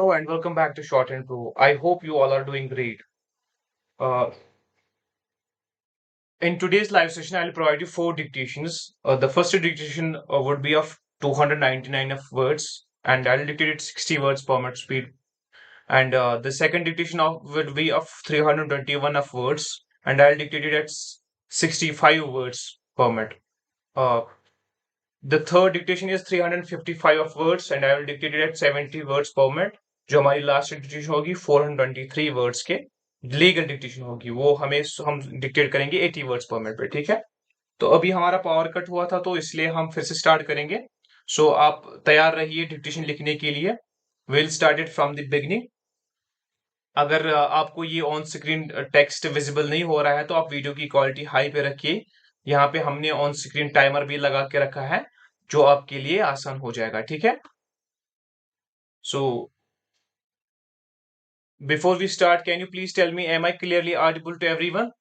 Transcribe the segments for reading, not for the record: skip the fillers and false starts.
Hello and welcome back to Shorthand Pro. I hope you all are doing great. Uh, in today's live session, I'll provide you four dictations. The first dictation would be of 299 of words, and I'll dictate it 60 words per minute speed. And the second dictation would be of 321 of words, and I'll dictate it at 65 words per minute. Uh, the third dictation is 355 of words, and I will dictate it at 70 words per minute. जो हमारी last dictation होगी 423 words के legal dictation होगी वो हम dictate करेंगे 80 words per minute पे। ठीक है, तो अभी हमारा पावर कट हुआ था तो इसलिए हम फिर से स्टार्ट करेंगे। सो आप तैयार रहिए डिक्टेशन लिखने के लिए। Will start it from the beginning. अगर आपको ये ऑन स्क्रीन टेक्स्ट विजिबल नहीं हो रहा है तो आप वीडियो की क्वालिटी हाई पे रखिए। यहाँ पे हमने ऑन स्क्रीन टाइमर भी लगा के रखा है जो आपके लिए आसान हो जाएगा। ठीक है, सो before we start, can you please tell me, am I clearly audible to everyone?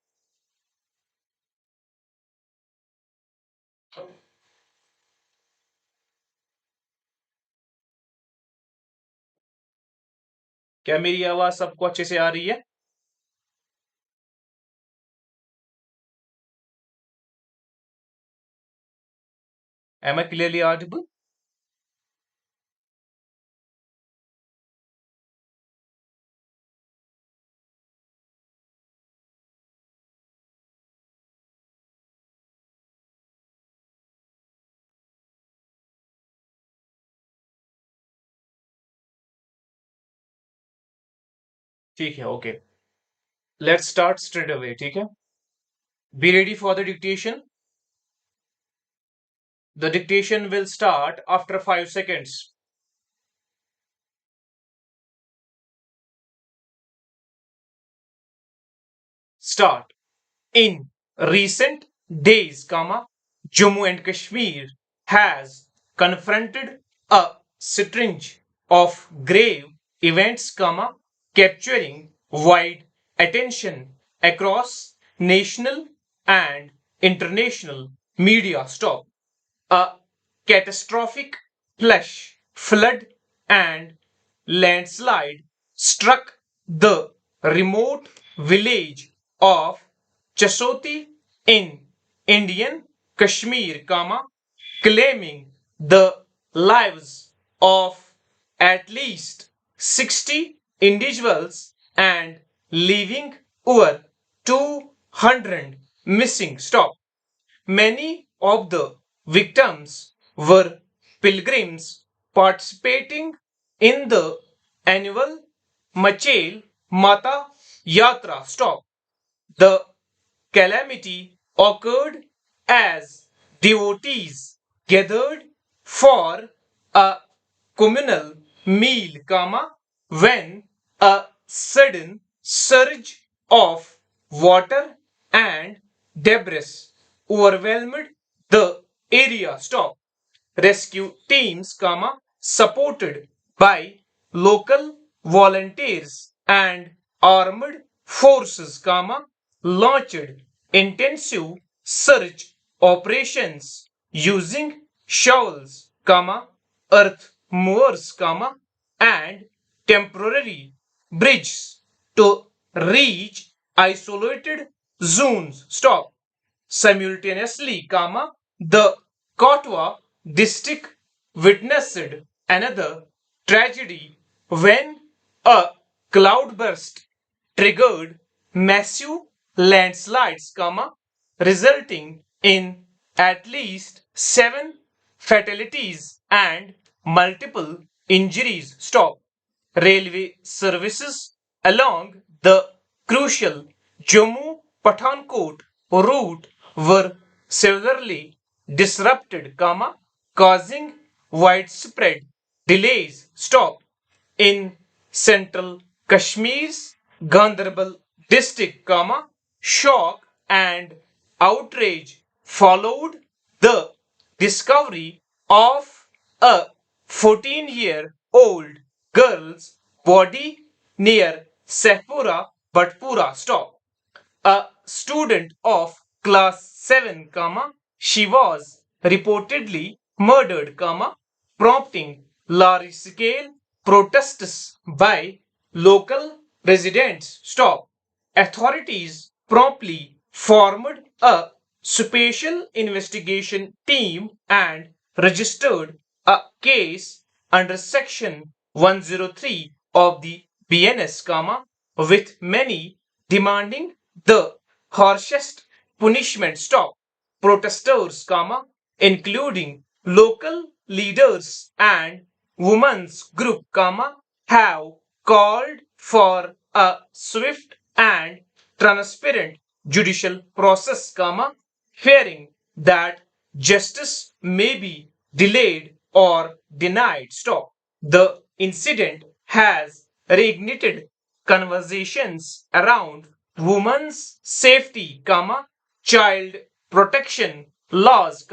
क्या मेरी आवाज सबको अच्छे से आ रही है? Am I clearly audible? ठीक है, okay. Let's start straight away. ठीक है, be ready for the dictation. The dictation will start after 5 seconds. Start. In recent days, Jammu and Kashmir has confronted a string of grave events, capturing wide attention across national and international media. Stop. A catastrophic flash flood and landslide struck the remote village of Chasoti in Indian Kashmir, claiming the lives of at least 60 individuals and leaving over 200 missing. Stop. Many of the victims were pilgrims participating in the annual Machel Mata Yatra. Stop. The calamity occurred as devotees gathered for a communal meal, when a sudden surge of water and debris overwhelmed the area. Stop. Rescue teams, supported by local volunteers and armed forces, launched intensive search operations using shovels, earth movers, and temporary bridges to reach isolated zones. Stop. Simultaneously, the Katwa district witnessed another tragedy when a cloudburst triggered massive landslides, resulting in at least 7 fatalities and multiple injuries. Stop. Railway services along the crucial Jammu Pathankot route were severely disrupted, causing widespread delays. Stop. In central Kashmir's Gandharbal district, shock and outrage followed the discovery of a 14-year-old girl's body near Sehpura Bhatpura. Stop. A student of class 7, she was reportedly murdered, prompting large-scale protests by local residents stopped. Authorities promptly formed a special investigation team and registered a case under Section 103 of the BNS, with many demanding the harshest punishment. Stop. Protesters, including local leaders and women's group, have called for a swift and transparent judicial process, fearing that justice may be delayed or denied. Stop. The incident has reignited conversations around women's safety, child protection laws,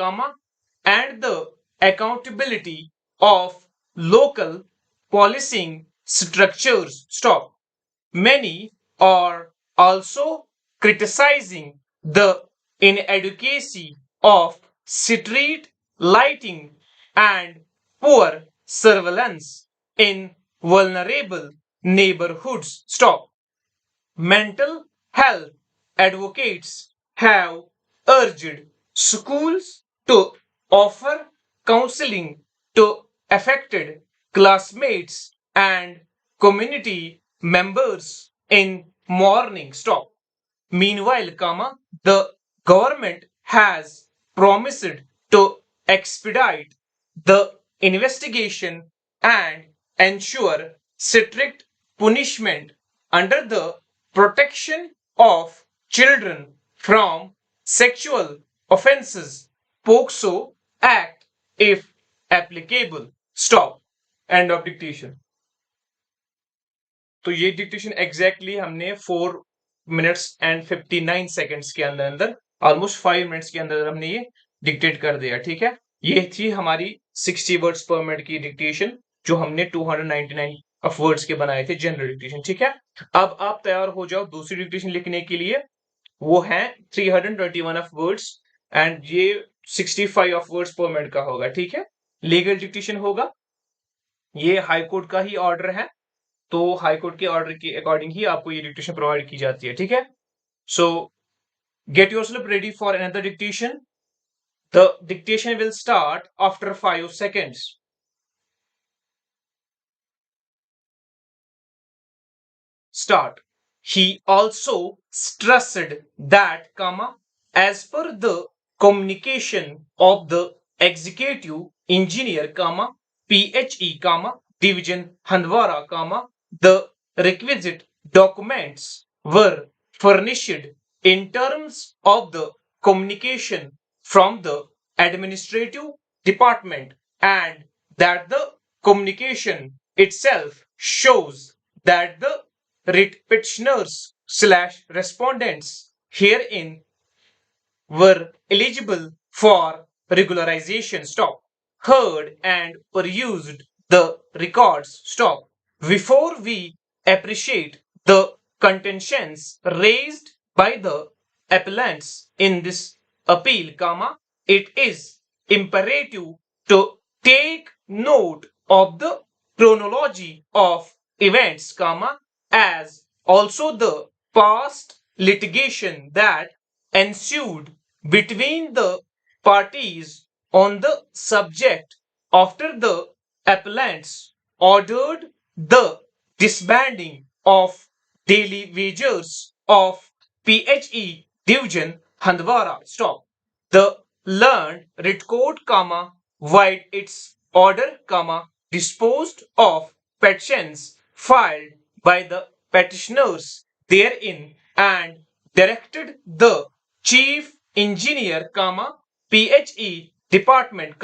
and the accountability of local policing structures. Stop. Many are also criticizing the inadequacy of street lighting and poor surveillance in vulnerable neighborhoods. Stop. Mental health advocates have urged schools to offer counseling to affected classmates and community members in mourning. Stop. Meanwhile, the government has promised to expedite the investigation and ensure strict punishment under the Protection of Children from Sexual Offences POCSO Act if applicable. Stop. End of dictation. तो ये dictation exactly हमने 4 minutes and 59 seconds के अंदर अंदर almost 5 minutes के अंदर हमने ये डिक्टेट कर दिया. ठीक है, ये थी हमारी 60 वर्ड्स पर मिनट की डिक्टेशन जो हमने 299 ऑफ वर्ड्स के बनाए थे, जनरल डिक्टेशन. ठीक है, अब आप तैयार हो जाओ दूसरी डिक्टेशन लिखने के लिए. वो है 321 ऑफ वर्ड्स एंड ये 65 ऑफ वर्ड्स पर मिनट का होगा. ठीक है, लीगल डिक्टेशन होगा. ये हाई कोर्ट का ही ऑर्डर है, तो हाई कोर्ट के ऑर्डर के अकॉर्डिंग ही आपको ये डिक्टेशन प्रोवाइड की जाती है. ठीक है, सो get yourself ready for another dictation. The dictation will start after 5 seconds. Start. He also stressed that, as per the communication of the executive engineer, PHE, division Handwara, the requisite documents were furnished in terms of the communication from the administrative department, and that the communication itself shows that the petitioners / respondents herein were eligible for regularization. Stop. Heard and perused the records. Stop. Before we appreciate the contentions raised by the appellants in this appeal, it is imperative to take note of the chronology of events, as also the past litigation that ensued between the parties on the subject after the appellants ordered the disbanding of daily wagers of PHE division Handwara. Stop. The learned writ court, while its order, disposed of petitions filed by the petitioners therein and directed the chief engineer, PHE department,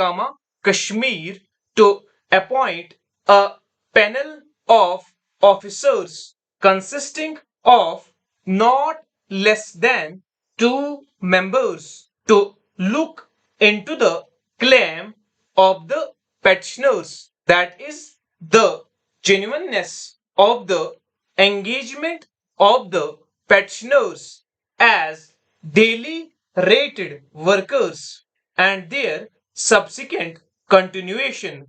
Kashmir, to appoint a panel of officers consisting of not less than 2 members to look into the claim of the petitioners, that is, the genuineness of the engagement of the petitioners as daily rated workers and their subsequent continuation,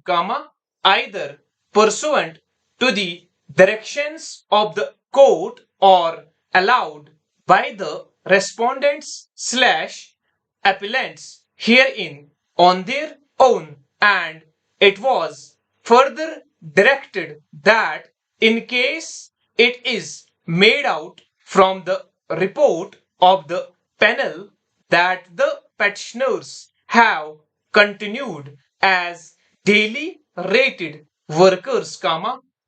either pursuant to the directions of the court or allowed by the respondents slash appellants herein on their own, and it was further directed that in case it is made out from the report of the panel that the petitioners have continued as daily rated workers,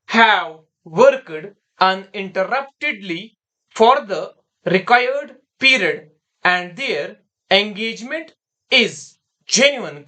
have worked uninterruptedly for the required period and their engagement is genuine,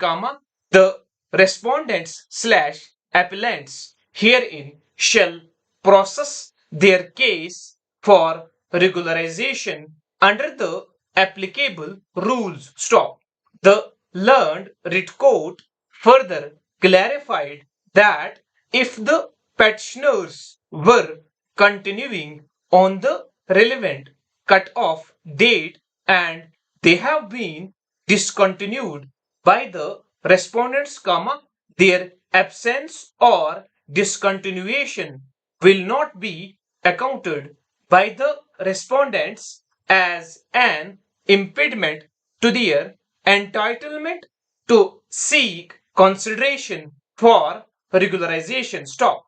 the respondents slash appellants herein shall process their case for regularization under the applicable rules. Stop. The learned writ court further clarified that if the petitioners were continuing on the relevant cut-off date and they have been discontinued by the respondents, their absence or discontinuation will not be accounted by the respondents as an impediment to their entitlement to seek consideration for regularization. Stop.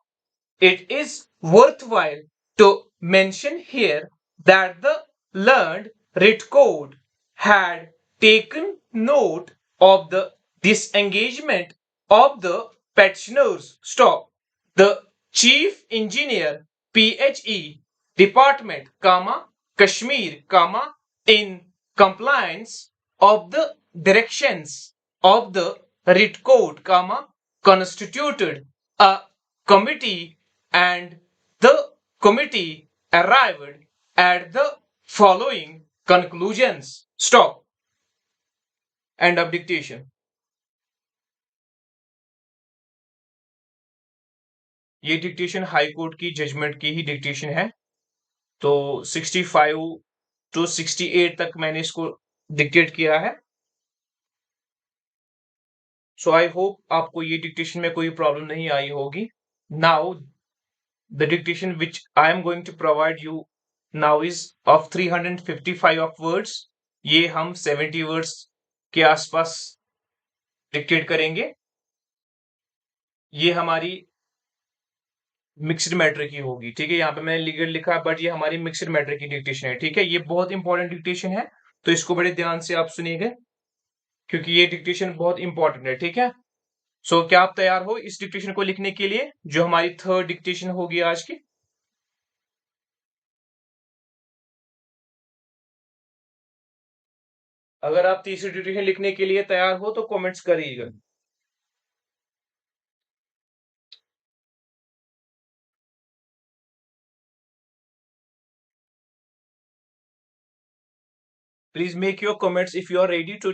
It is worthwhile to mention here that the learned writ code had taken note of the disengagement of the petitioners. Stop. The chief engineer, PHE department, Kashmir, in compliance of the directions of the writ code, constituted a committee and the committee arrived at the following conclusions. Stop. End of dictation. ये dictation high court की judgement की ही dictation है, तो 65 to 68 तक मैंने इसको dictate किया है. सो आई होप आपको ये डिक्टेशन में कोई प्रॉब्लम नहीं आई होगी. Now the dictation which I am going to provide you now is of 355 of words. ये हम 70 words के आसपास डिक्टेट करेंगे. ये हमारी मिक्स्ड मैटर की होगी. ठीक है, यहाँ पे मैंने लीगल लिखा है बट ये हमारी मिक्स्ड मैटर की डिक्टेशन है. ठीक है, ये बहुत इंपॉर्टेंट डिक्टेशन है, तो इसको बड़े ध्यान से आप सुनिएगा क्योंकि ये डिक्टेशन बहुत इंपॉर्टेंट है. ठीक है, सो क्या आप तैयार हो इस डिक्टेशन को लिखने के लिए जो हमारी थर्ड डिक्टेशन होगी आज की? अगर आप तीसरी डिक्टेशन लिखने के लिए तैयार हो तो कमेंट्स करिएगा. Please make your comments if you are ready to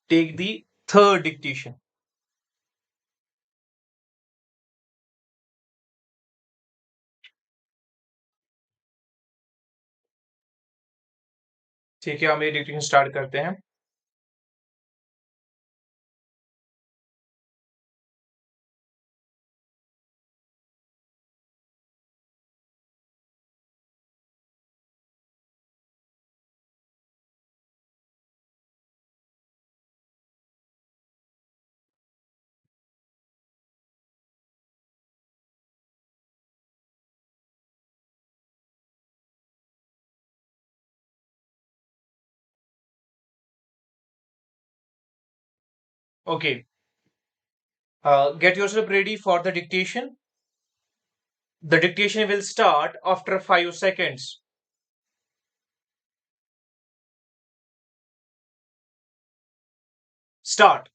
take the third dictation. ठीक है, हम ये डिक्टेशन स्टार्ट करते हैं. Okay, get yourself ready for the dictation. The dictation will start after 5 seconds. Start.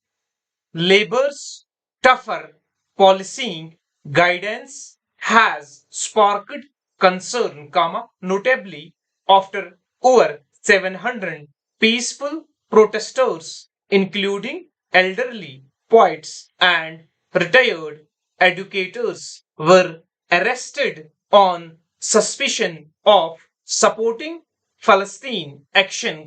Labor's tougher policing guidance has sparked concern, notably after over 700 peaceful protesters, including elderly poets and retired educators, were arrested on suspicion of supporting Palestine action,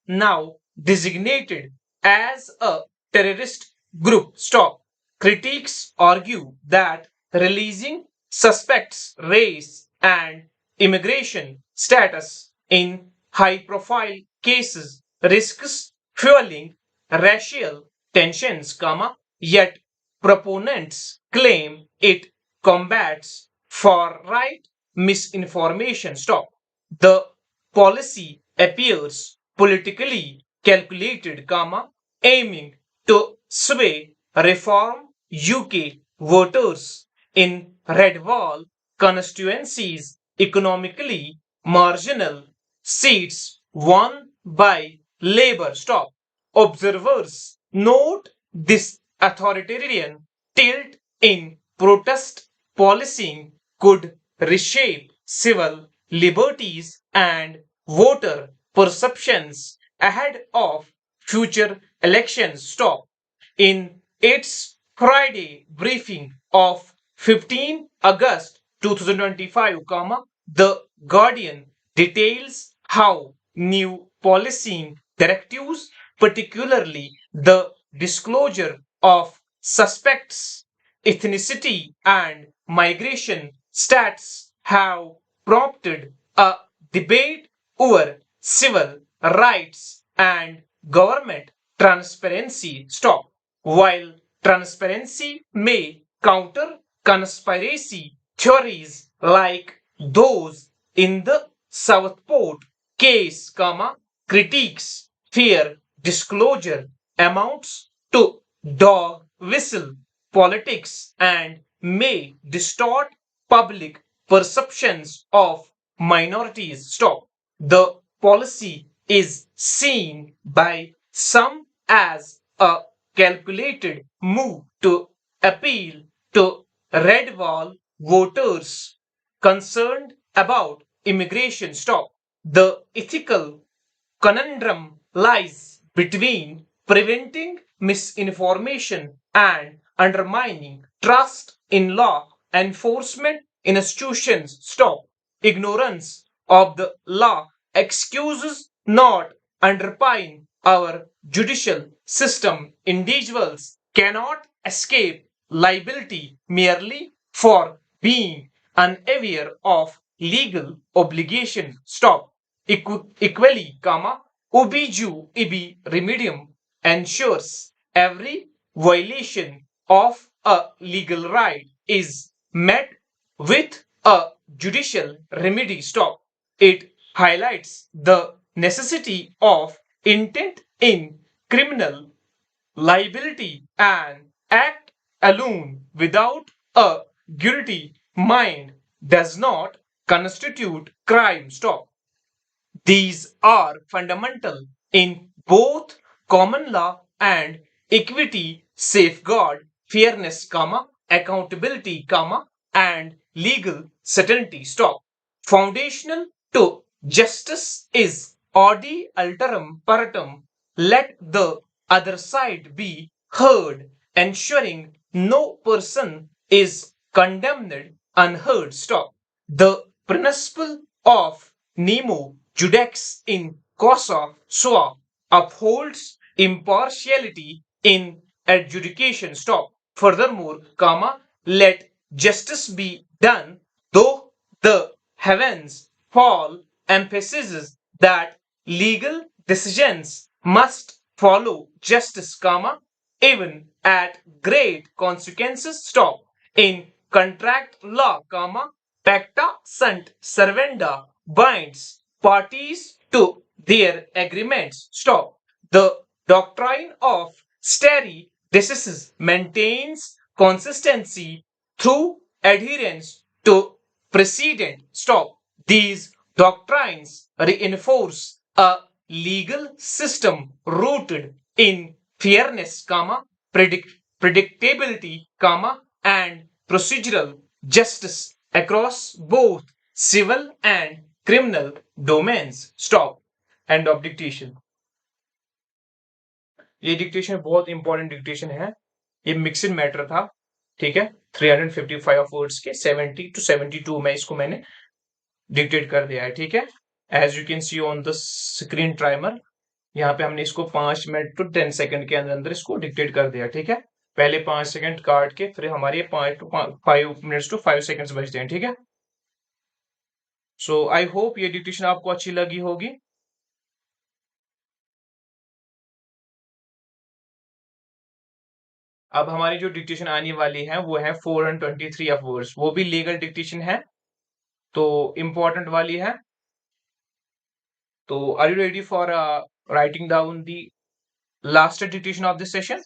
now designated as a terrorist group. Stop. Critics argue that releasing suspects' race and immigration status in high-profile cases risks fueling racial tensions, yet proponents claim it combats far-right misinformation. The policy appears politically calculated, aiming to sway reform UK voters in red wall constituencies, economically marginal seats won by Labour. Observers note this authoritarian tilt in protest policing could reshape civil liberties and voter perceptions ahead of future elections. In its Friday briefing of 15 August 2025, the Guardian details how new policing directives, particularly the disclosure of suspects' ethnicity and migration stats, have prompted a debate over civil rights and government transparency. While transparency may counter conspiracy theories like those in the Southport case, critiques fear disclosure amounts to dog whistle politics and may distort public perceptions of minorities. The policy is seen by some as a calculated move to appeal to red wall voters concerned about immigration. The ethical conundrum lies between preventing misinformation and undermining trust in law enforcement institutions. Ignorance of the law excuses not underpin our judicial system. Individuals cannot escape liability merely for being unaware of legal obligation. Equally, ubi ju ibi remedium ensures every violation of a legal right is met with a judicial remedy. It highlights the necessity of intent in criminal liability and act alone without a guilty mind does not constitute crime. These are fundamental in both common law and equity safeguard fairness, accountability, and legal certainty. Foundational to justice is audi alterum paratum. Let the other side be heard, ensuring no person is condemned unheard. The principle of nemo judex in causa sua upholds impartiality in adjudication. Furthermore, let justice be done though the heavens fall emphasizes that legal decisions must follow justice, even at great consequences. In contract law, pacta sunt servanda binds parties to their agreements. The doctrine of stare decisis maintains consistency through adherence to precedent. These doctrines reinforce a legal system rooted in fairness, predictability, and procedural justice across both civil and criminal domains. End of dictation. ये dictation बहुत important dictation है, ये mixed matter था, ठीक है। 355 words के 70 to 72 में इसको मैंने डिक्टेट कर दिया है, ठीक है। As you can see on the screen timer, यहाँ पे हमने इसको 5 मिनट to 10 सेकंड के अंदर अंदर इसको डिक्टेट कर दिया, ठीक है। पहले 5 सेकंड काट के फिर हमारे 5 मिनट्स टू 5 सेकंड्स बचते हैं, ठीक है। सो आई होप ये डिक्टेशन आपको अच्छी लगी होगी। अब हमारी जो डिक्टेशन आने वाली है वो है 423 ऑफ वर्ड्स, वो भी लीगल डिक्टेशन है, तो इंपॉर्टेंट वाली है। तो are you ready for writing down the last dictation of this session?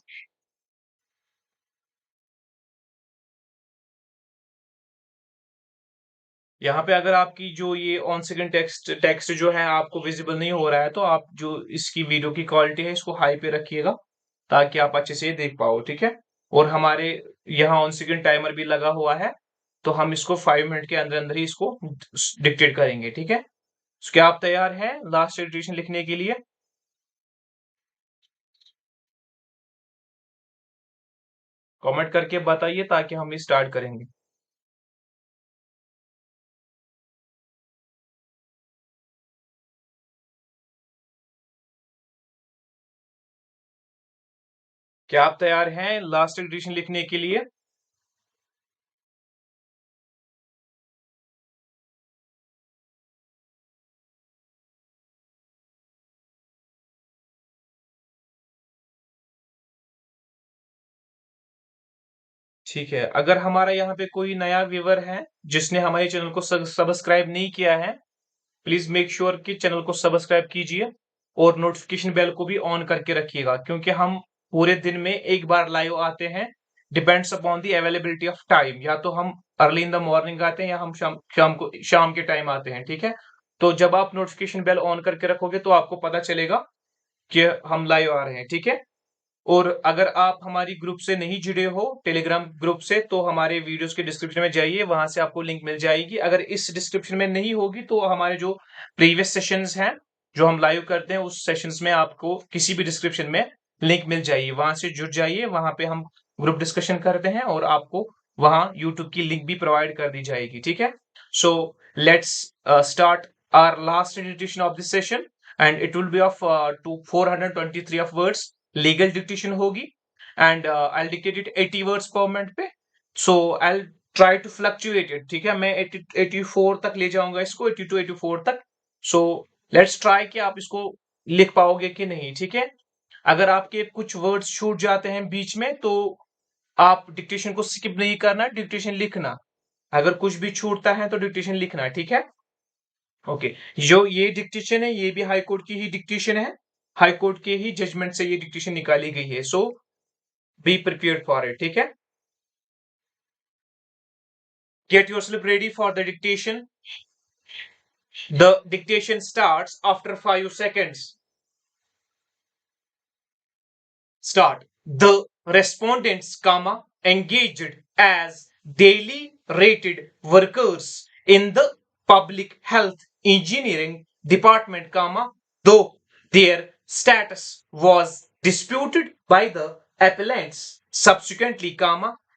यहाँ पे अगर आपकी जो ये ऑन सेकंड टेक्स्ट टेक्स्ट जो है आपको विजिबल नहीं हो रहा है, तो आप जो इसकी वीडियो की क्वालिटी है इसको हाई पे रखिएगा ताकि आप अच्छे से देख पाओ, ठीक है। और हमारे यहाँ ऑन सेकंड टाइमर भी लगा हुआ है, तो हम इसको 5 मिनट के अंदर अंदर ही इसको डिक्टेट करेंगे, ठीक है। तो क्या आप तैयार हैं लास्ट डिक्टेशन लिखने के लिए? कमेंट करके बताइए ताकि हम स्टार्ट करेंगे। क्या आप तैयार हैं लास्ट डिक्टेशन लिखने के लिए? ठीक है, अगर हमारा यहाँ पे कोई नया व्यूअर है जिसने हमारे चैनल को सब्सक्राइब नहीं किया है, प्लीज मेक श्योर कि चैनल को सब्सक्राइब कीजिए और नोटिफिकेशन बेल को भी ऑन करके रखिएगा, क्योंकि हम पूरे दिन में एक बार लाइव आते हैं। Depends upon the availability of time, या तो हम अर्ली इन द मॉर्निंग आते हैं या हम शाम के टाइम आते हैं, ठीक है। तो जब आप नोटिफिकेशन बेल ऑन करके रखोगे तो आपको पता चलेगा कि हम लाइव आ रहे हैं, ठीक है। और अगर आप हमारी ग्रुप से नहीं जुड़े हो, टेलीग्राम ग्रुप से, तो हमारे वीडियोस के डिस्क्रिप्शन में जाइए, वहां से आपको लिंक मिल जाएगी। अगर इस डिस्क्रिप्शन में नहीं होगी तो हमारे जो प्रीवियस सेशंस हैं जो हम लाइव करते हैं उस सेशंस में आपको किसी भी डिस्क्रिप्शन में लिंक मिल जाएगी, वहां से जुड़ जाइए। वहां पे हम ग्रुप डिस्कशन करते हैं और आपको वहां यूट्यूब की लिंक भी प्रोवाइड कर दी जाएगी, ठीक है। So let's start our last edition of this session, and it will be of 423 of words. Legal dictation होगी, and I dictate it 80 words per minute पे। So I try to fluctuate it, ठीक है। मैं 84 तक ले जाऊंगा इसको, 82 84 तक। सो लेट्स ट्राई कि आप इसको लिख पाओगे कि नहीं, ठीक है। अगर आपके कुछ वर्ड्स छूट जाते हैं बीच में तो आप डिक्टेशन को स्किप नहीं करना, डिक्टेशन लिखना। अगर कुछ भी छूटता है तो डिक्टेशन लिखना, ठीक है। ओके, जो ये डिक्टेशन है ये भी हाई कोर्ट की ही डिक्टेशन है, हाई कोर्ट के ही जजमेंट से ये डिक्टेशन निकाली गई है। सो बी प्रिपेयर्ड फॉर इट, ठीक है। Get yourself ready for the dictation. The dictation starts after 5 seconds. Start. The respondents, engaged as daily rated workers in the public health engineering department, though their status was disputed by the appellants, subsequently,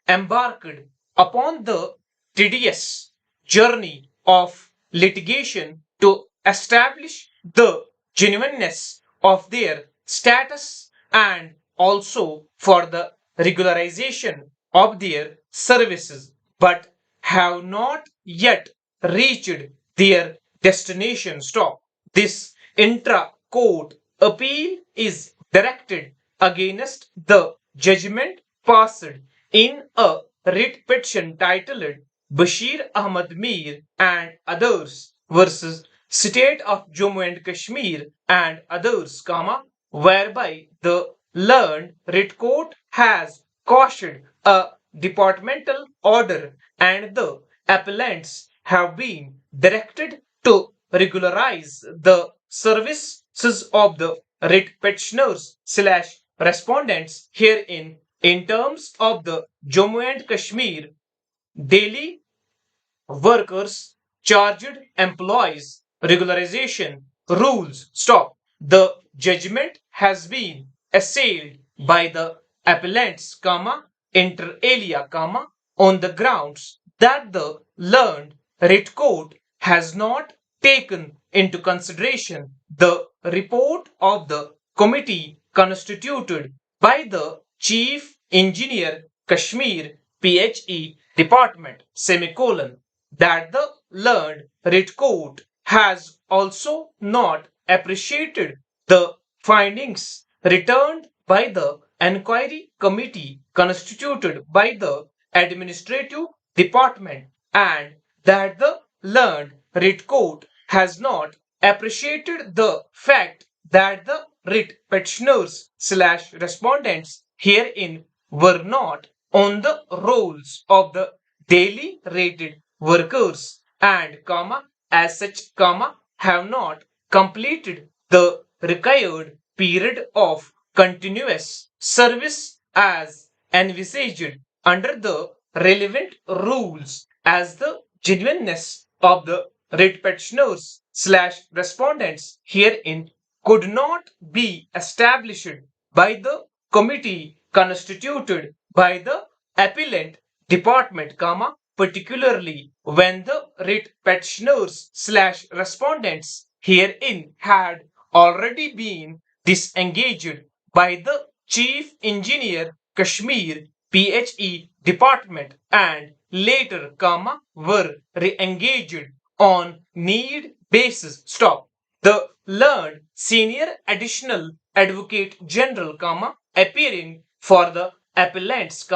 embarked upon the tedious journey of litigation to establish the genuineness of their status and also for the regularization of their services, but have not yet reached their destination. Stop. This intra court appeal is directed against the judgment passed in a writ petition titled Bashir Ahmad Mir and others versus State of Jammu and Kashmir and others, whereby the learned writ court has cautioned a departmental order and the appellants have been directed to regularize the services of the writ petitioners slash respondents herein in terms of the Jammu and Kashmir daily workers, charged employees, regularization rules. Stop. The judgment has been assailed by the appellants, inter alia, on the grounds that the learned writ court has not taken into consideration the report of the committee constituted by the Chief Engineer Kashmir PHE Department semicolon that the learned writ court has also not appreciated the findings returned by the enquiry committee constituted by the administrative department and that the learned writ court has not appreciated the fact that the writ petitioners slash respondents herein were not on the rolls of the daily rated workers and as such have not completed the required period of continuous service as envisaged under the relevant rules as the genuineness of the writ petitioners slash respondents herein could not be established by the committee constituted by the appellant department, particularly when the writ petitioners slash respondents herein had already been disengaged by the chief engineer Kashmir PHE department and later, were re-engaged on need basis. Stop. The learned senior additional advocate general, appearing for the appellants,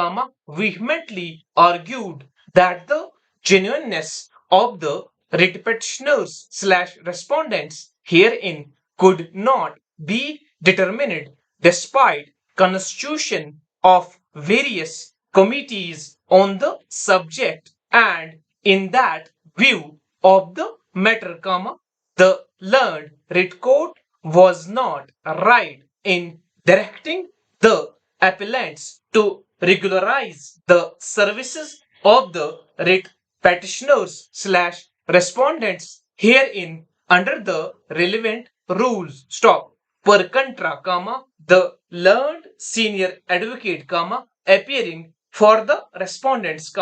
vehemently argued that the genuineness of the writ petitioners slash respondents herein could not be determined despite constitution of various committees on the subject, and in that view of the matter, the learned writ court was not right in directing the appellants to regularize the services of the writ petitioners slash respondents herein under the relevant rules. Stop. Per contra, the learned senior advocate, appearing for the respondents,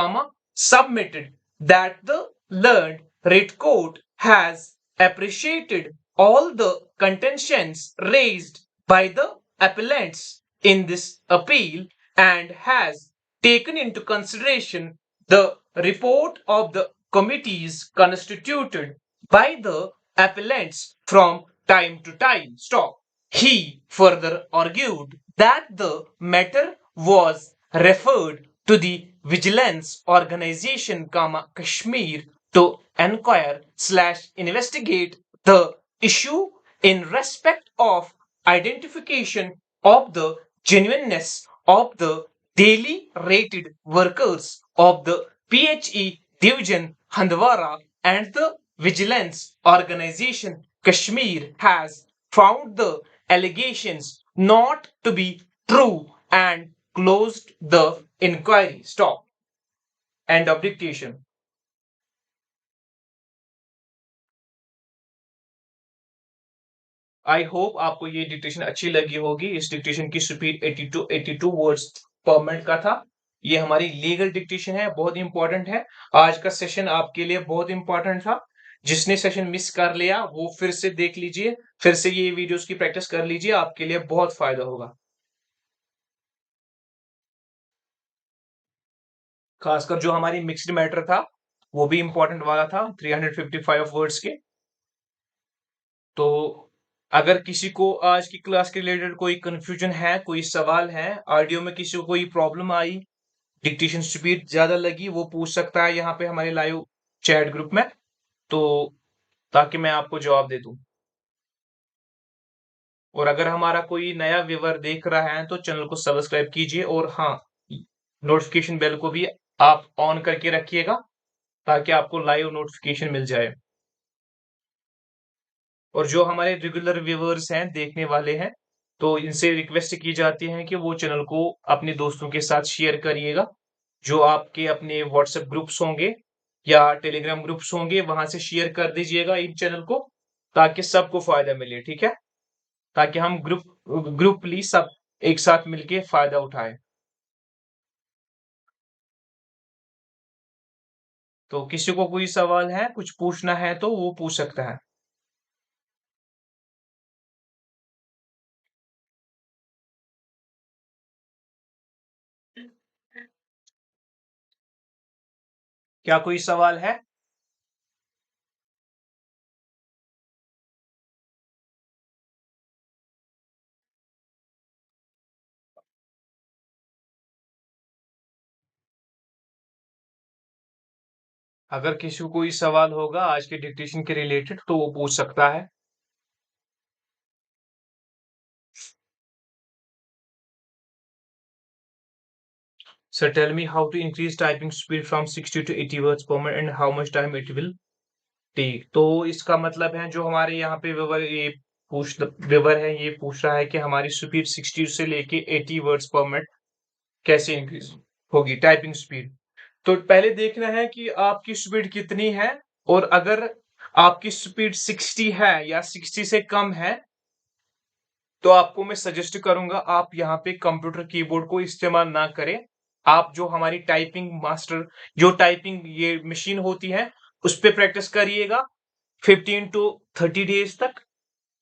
submitted that the learned writ court has appreciated all the contentions raised by the appellants in this appeal and has taken into consideration the report of the committees constituted by the appellants from time to time. Stop. He further argued that the matter was referred to the Vigilance Organization, Kashmir to enquire slash investigate the issue in respect of identification of the genuineness of the daily rated workers of the PHE division Handwara, and the Vigilance Organization Kashmir has found the allegations not to be true and closed the inquiry. Stop. End of dictation. I hope आपको ये dictation अच्छी लगी होगी। इस dictation की speed 80 to 82 words per minute का था। ये हमारी लीगल डिक्टेशन है, बहुत इंपॉर्टेंट है। आज का सेशन आपके लिए बहुत इंपॉर्टेंट था। जिसने सेशन मिस कर लिया वो फिर से देख लीजिए, फिर से ये वीडियोस की प्रैक्टिस कर लीजिए, आपके लिए बहुत फायदा होगा। खासकर जो हमारी मिक्स्ड मैटर था वो भी इंपॉर्टेंट वाला था 355 वर्ड्स के। तो अगर किसी को आज की क्लास के रिलेटेड कोई कंफ्यूजन है, कोई सवाल है, ऑडियो में किसी को कोई प्रॉब्लम आई, डिक्टेशन स्पीड ज्यादा लगी, वो पूछ सकता है यहाँ पे हमारे लाइव चैट ग्रुप में, तो ताकि मैं आपको जवाब दे दूं। और अगर हमारा कोई नया व्यूअर देख रहा है तो चैनल को सब्सक्राइब कीजिए और हाँ, नोटिफिकेशन बेल को भी आप ऑन करके रखिएगा ताकि आपको लाइव नोटिफिकेशन मिल जाए। और जो हमारे रेगुलर व्यूअर्स हैं, देखने वाले हैं, तो इनसे रिक्वेस्ट की जाती है कि वो चैनल को अपने दोस्तों के साथ शेयर करिएगा। जो आपके अपने व्हाट्सएप ग्रुप्स होंगे या टेलीग्राम ग्रुप्स होंगे वहां से शेयर कर दीजिएगा इन चैनल को, ताकि सबको फायदा मिले। ठीक है, ताकि हम ग्रुपली सब एक साथ मिलके फायदा उठाएं। तो किसी को कोई सवाल है, कुछ पूछना है तो वो पूछ सकता है। क्या कोई सवाल है? अगर किसी को कोई सवाल होगा आज के डिक्टेशन के रिलेटेड तो वो पूछ सकता है। Sir tell me how to increase typing speed from 60 to 80 words per minute and how much time it will take. तो इसका मतलब है जो हमारे यहाँ पे व्यूअर है ये पूछ रहा है कि हमारी स्पीड 60 से लेके 80 वर्ड्स पर मिनट कैसे इंक्रीज होगी टाइपिंग स्पीड। तो पहले देखना है कि आपकी स्पीड कितनी है, और अगर आपकी स्पीड 60 है या 60 से कम है तो आपको मैं सजेस्ट करूंगा आप यहाँ पे कंप्यूटर कीबोर्ड को इस्तेमाल ना करें। आप जो हमारी टाइपिंग मास्टर जो टाइपिंग ये मशीन होती है उस पे प्रैक्टिस करिएगा 15 to 30 डेज तक।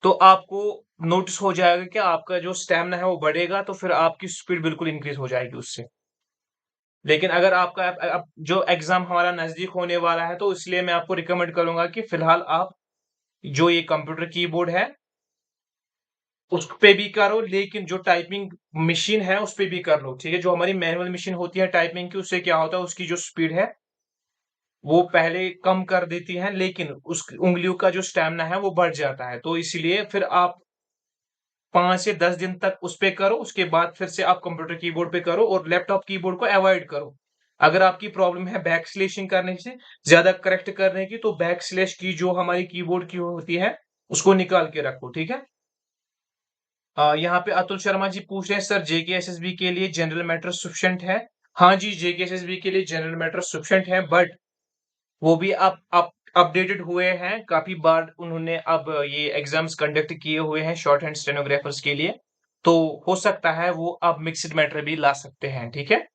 तो आपको नोटिस हो जाएगा कि आपका जो स्टैमिना है वो बढ़ेगा, तो फिर आपकी स्पीड बिल्कुल इंक्रीज हो जाएगी उससे। लेकिन अगर आपका अब जो एग्जाम हमारा नजदीक होने वाला है तो इसलिए मैं आपको रिकमेंड करूंगा कि फिलहाल आप जो ये कंप्यूटर कीबोर्ड है उस पे भी करो, लेकिन जो टाइपिंग मशीन है उस पे भी कर लो, ठीक है। जो हमारी मैनुअल मशीन होती है टाइपिंग की उससे क्या होता है उसकी जो स्पीड है वो पहले कम कर देती है, लेकिन उस उंगलियों का जो स्टैमिना है वो बढ़ जाता है। तो इसलिए फिर आप 5 से 10 दिन तक उस पे करो, उसके बाद फिर से आप कंप्यूटर कीबोर्ड पे करो और लैपटॉप कीबोर्ड को अवॉइड करो। अगर आपकी प्रॉब्लम है बैक स्लेशिंग करने से ज्यादा करेक्ट करने की, तो बैक स्लेश की जो हमारी कीबोर्ड की होती है उसको निकाल के रखो, ठीक है। यहाँ पे अतुल शर्मा जी पूछ रहे हैं सर जेकेएसएसबी के लिए जनरल मैटर सफिशिएंट है। हाँ जी, जेकेएसएसबी के लिए जनरल मैटर सफिशिएंट है, बट वो भी अब अपडेटेड हुए हैं काफी बार, उन्होंने अब ये एग्जाम्स कंडक्ट किए हुए हैं शॉर्ट हैंड स्टेनोग्राफर्स के लिए। तो हो सकता है वो अब मिक्स्ड मैटर भी ला सकते हैं, ठीक है।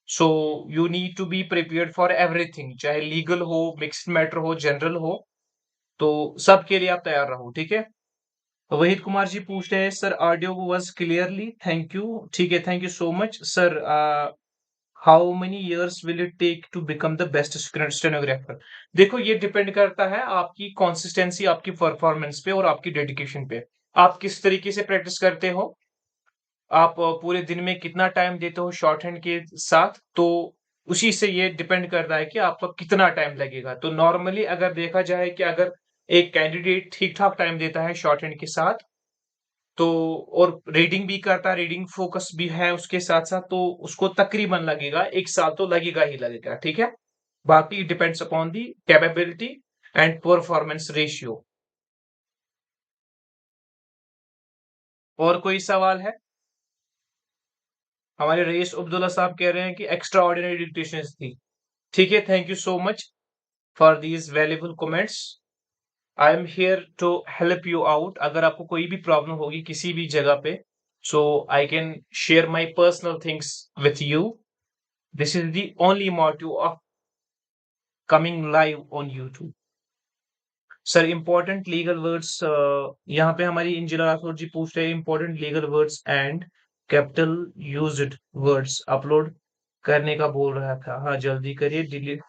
So you need to be prepared for everything, चाहे लीगल हो, मिक्स्ड मैटर हो, जनरल हो, तो सबके लिए आप तैयार रहो, ठीक है। वहीद कुमार जी पूछ रहे हैं sir audio was clearly, thank you, ठीक है, thank you so much sir. How many years will it take to become the best stenographer? देखो ये डिपेंड करता है आपकी कंसिस्टेंसी, आपकी परफॉर्मेंस पे और आपकी डेडिकेशन पे। आप किस तरीके से प्रैक्टिस करते हो, आप पूरे दिन में कितना टाइम देते हो शॉर्ट हैंड के साथ, तो उसी से ये डिपेंड करता है कि आपका कितना टाइम लगेगा। तो नॉर्मली अगर देखा जाए कि अगर एक कैंडिडेट ठीक ठाक टाइम देता है शॉर्ट हैंड के साथ, तो और रीडिंग भी करता है, रीडिंग फोकस भी है उसके साथ साथ, तो उसको तकरीबन लगेगा 1 साल तो लगेगा ही लगेगा, ठीक है। बाकी depends upon the capability and performance ratio. और कोई सवाल है? हमारे रईस अब्दुल्ला साहब कह रहे हैं कि एक्स्ट्रा ऑर्डिनरी डिक्टेशन थी, ठीक है, thank you so much for these valuable comments. I am here to help you out. अगर आपको कोई भी प्रॉब्लम होगी किसी भी जगह पे, so I can share my personal things with you. This is the only motive of coming live on YouTube. Sir important legal words, यहाँ पे हमारी इंजिला राठौर जी पूछ रहे हैं important legal words and capital used words upload करने का बोल रहा था। हाँ जल्दी करिए, डिलीट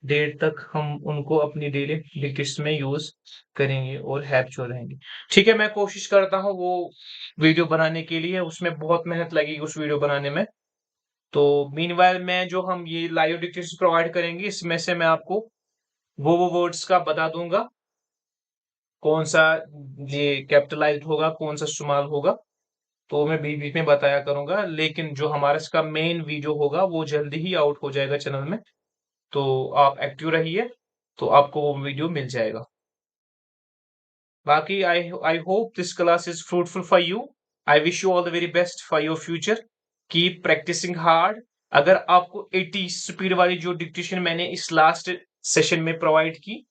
डेट तक हम उनको अपनी डेली डिक्टेशन में यूज करेंगे और हैप्चो रहेंगे। ठीक है, मैं कोशिश करता हूँ वो वीडियो बनाने के लिए, उसमें बहुत मेहनत लगेगी उस वीडियो बनाने में। तो मीनवाइल में जो हम ये लाइव डिक्टेशन प्रोवाइड करेंगे इसमें से मैं आपको वो वर्ड्स का बता दूंगा कौन सा ये कैपिटलाइज्ड होगा कौन सा स्मॉल होगा, तो मैं बीच बीच में बताया करूंगा। लेकिन जो हमारा इसका मेन वीडियो होगा वो जल्दी ही आउट हो जाएगा चैनल में, तो आप एक्टिव रहिए तो आपको वो वीडियो मिल जाएगा। बाकी I hope this class is fruitful for you. I wish you all the very best for your future. Keep practising hard. अगर आपको 80 स्पीड वाली जो डिक्टेशन मैंने इस लास्ट सेशन में प्रोवाइड की,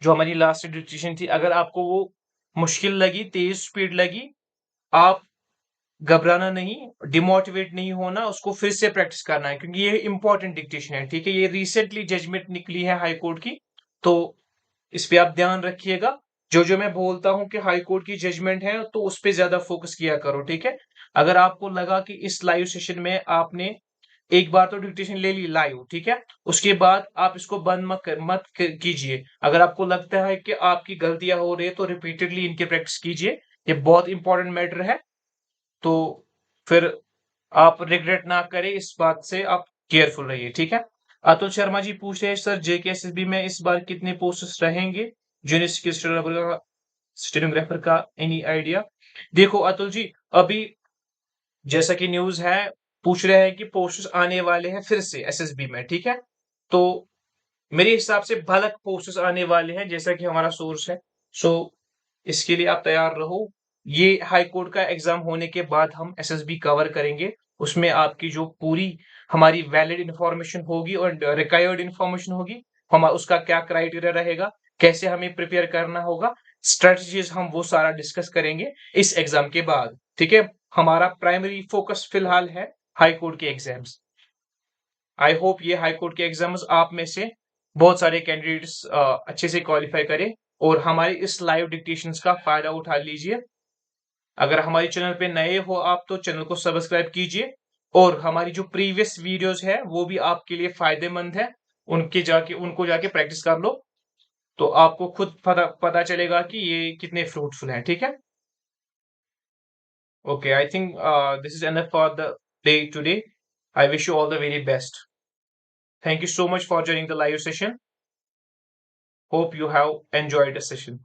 जो हमारी लास्ट डिक्टेशन थी, अगर आपको वो मुश्किल लगी, तेज स्पीड लगी, आप घबराना नहीं, डिमोटिवेट नहीं होना, उसको फिर से प्रैक्टिस करना है क्योंकि ये इंपॉर्टेंट डिक्टेशन है, ठीक है। ये रिसेंटली जजमेंट निकली है हाई कोर्ट की, तो इस पे आप ध्यान रखिएगा। जो जो मैं बोलता हूं कि हाई कोर्ट की जजमेंट है तो उस पे ज्यादा फोकस किया करो, ठीक है। अगर आपको लगा कि इस लाइव सेशन में आपने एक बार तो डिक्टेशन ले ली लाइव, ठीक है? उसके बाद आप इसको बंद कीजिए। अगर आपको लगता है कि आपकी गलतियां हो रही है तो रिपीटेडली इनकी प्रैक्टिस कीजिए। ये बहुत इंपॉर्टेंट मैटर है। तो फिर आप रिग्रेट ना करें, इस बात से आप केयरफुल रहिए, ठीक है? अतुल शर्मा जी पूछ रहे हैं, सर जेकेएसएसबी में इस बार कितने पोस्ट्स रहेंगे? जूनियर स्टेनोग्राफर का एनी आइडिया? देखो अतुल जी, अभी जैसा कि न्यूज है, पूछ रहे हैं कि पोस्ट्स आने वाले हैं फिर से एसएसबी में, ठीक है? तो मेरे हिसाब से भलक पोस्ट्स आने वाले हैं, जैसा कि हमारा सोर्स है। सो इसके लिए आप तैयार रहो। ये हाई कोर्ट का एग्जाम होने के बाद हम एसएसबी कवर करेंगे। उसमें आपकी जो पूरी हमारी वैलिड इंफॉर्मेशन होगी और रिक्वायर्ड इंफॉर्मेशन होगी, हम उसका क्या क्राइटेरिया रहेगा, कैसे हमें प्रिपेयर करना होगा, स्ट्रेटजीज, हम वो सारा डिस्कस करेंगे इस एग्जाम के बाद, ठीक है? हमारा प्राइमरी फोकस फिलहाल है हाई कोर्ट के एग्जाम्स। आई होप ये हाई कोर्ट के एग्जाम्स आप में से बहुत सारे कैंडिडेट्स अच्छे से क्वालिफाई करें और हमारे इस लाइव डिक्टेशंस का फायदा उठा लीजिए। अगर हमारे चैनल पे नए हो आप तो चैनल को सब्सक्राइब कीजिए और हमारी जो प्रीवियस वीडियोस है वो भी आपके लिए फायदेमंद है। उनको जाके प्रैक्टिस कर लो तो आपको खुद पता चलेगा कि ये कितने फ्रूटफुल हैं, ठीक है? Okay, I think this is enough for the day today. I wish you all the very best. Thank you so much for joining the live session. Hope you have enjoyed the session.